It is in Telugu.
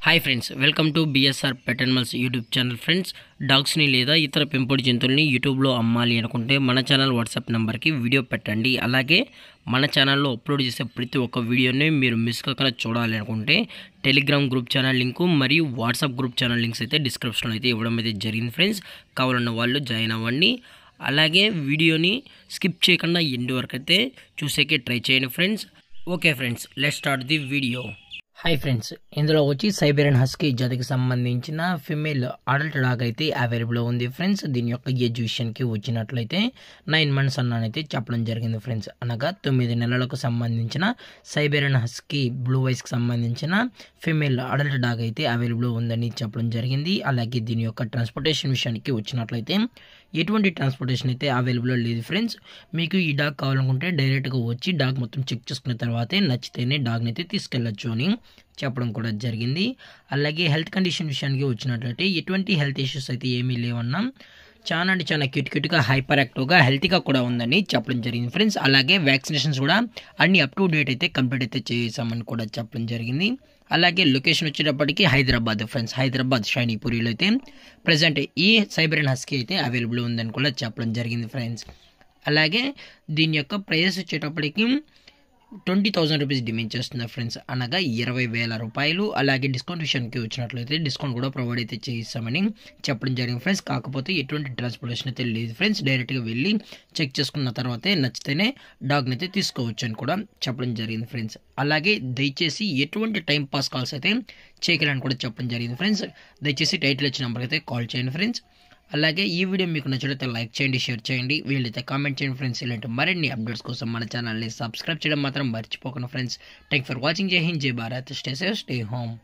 Hi friends, welcome to BSR pet animals YouTube channel. Friends, డాగ్స్ని లేదా ఇతర పెంపుడు జంతువుల్ని యూట్యూబ్లో అమ్మాలి అనుకుంటే మన ఛానల్ వాట్సాప్ నెంబర్కి వీడియో పెట్టండి. అలాగే మన ఛానల్లో అప్లోడ్ చేసే ప్రతి ఒక్క వీడియోని మీరు మిస్ కాకుండా చూడాలి అనుకుంటే టెలిగ్రామ్ గ్రూప్ ఛానల్ లింకు మరియు వాట్సాప్ గ్రూప్ ఛానల్ లింక్స్ అయితే డిస్క్రిప్షన్లో అయితే ఇవ్వడం అయితే జరిగింది. ఫ్రెండ్స్, కావాలన్న వాళ్ళు జాయిన్ అవ్వండి. అలాగే వీడియోని స్కిప్ చేయకుండా ఎండ్ వరకు అయితే చూసేకే ట్రై చేయండి friends. Okay friends, let's start the video. Hi friends, ఇందులో వచ్చి సైబేరియన్ హస్కీ జాతికి సంబంధించిన ఫిమేల్ అడల్ట్ డాగ్ అయితే అవైలబుల్ ఉంది ఫ్రెండ్స్. దీని యొక్క ఏజ్ విషయానికి వచ్చినట్లయితే 9 months అన్నైతే చెప్పడం జరిగింది ఫ్రెండ్స్. అనగా 9 నెలలకు సంబంధించిన సైబేరియన్ హస్కీ బ్లూ వైస్కి సంబంధించిన ఫిమేల్ అడల్ట్ డాగ్ అయితే అవైలబుల్ ఉందని చెప్పడం జరిగింది. అలాగే దీని యొక్క ట్రాన్స్పోర్టేషన్ విషయానికి వచ్చినట్లయితే ఎటువంటి ట్రాన్స్పోర్టేషన్ అయితే అవైలబుల్ లేదు ఫ్రెండ్స్. మీకు ఈ డాగ్ కావాలనుకుంటే డైరెక్ట్గా వచ్చి డాగ్ మొత్తం చెక్ చేసుకున్న తర్వాతే నచ్చితేనే డాగ్ని అయితే తీసుకెళ్ళచ్చు అని చెప్పడం కూడా జరిగింది. అలాగే హెల్త్ కండిషన్ విషయానికి వచ్చినట్లయితే ఎటువంటి హెల్త్ ఇష్యూస్ అయితే ఏమీ లేవన్నా చాలా అంటే చాలా క్యూట్గా హైపర్ యాక్టివ్గా హెల్తీగా కూడా ఉందని చెప్పడం జరిగింది ఫ్రెండ్స్. అలాగే వ్యాక్సినేషన్స్ కూడా అన్ని అప్ టు డేట్ అయితే కంప్లీట్ అయితే చేసామని కూడా చెప్పడం జరిగింది. అలాగే లొకేషన్ వచ్చేటప్పటికి హైదరాబాద్ ఫ్రెండ్స్. హైదరాబాద్ షైనీపూరిలో అయితే ప్రజెంట్ ఈ సైబేరియన్ హస్కీ అయితే అవైలబుల్ ఉందని కూడా చెప్పడం జరిగింది ఫ్రెండ్స్. అలాగే దీని యొక్క ప్రైస్ వచ్చేటప్పటికి 20,000 రూపీస్ డిమాండ్ చేస్తున్నారు ఫ్రెండ్స్, అనగా 20,000 రూపాయలు. అలాగే డిస్కౌంట్ విషయానికి వచ్చినట్లయితే డిస్కౌంట్ కూడా ప్రొవైడ్ అయితే చేయిస్తామని చెప్పడం జరిగింది ఫ్రెండ్స్. కాకపోతే ఎటువంటి ట్రాన్స్పోర్టేషన్ అయితే లేదు ఫ్రెండ్స్. డైరెక్ట్గా వెళ్ళి చెక్ చేసుకున్న తర్వాతే నచ్చితేనే డాగ్ని అయితే తీసుకోవచ్చు అని కూడా చెప్పడం జరిగింది ఫ్రెండ్స్. అలాగే దయచేసి ఎటువంటి టైం పాస్ కాల్స్ అయితే చేయగలని కూడా చెప్పడం జరిగింది ఫ్రెండ్స్. దయచేసి టైటిల్ వచ్చిన నెంబర్కి అయితే కాల్ చేయండి ఫ్రెండ్స్. అలాగే ఈ వీడియో మీకు నచ్చినట్లయితే లైక్ చేయండి, షేర్ చేయండి, వీళ్ళైతే కామెంట్ చేయండి ఫ్రెండ్స్. ఇలాంటి మరిన్ని అప్డేట్స్ కోసం మన ఛానల్ని సబ్స్క్రైబ్ చేయడం మాత్రం మర్చిపోకండి ఫ్రెండ్స్. Thank for watching. జై హింద్, జై Bharat, stay safe, stay home.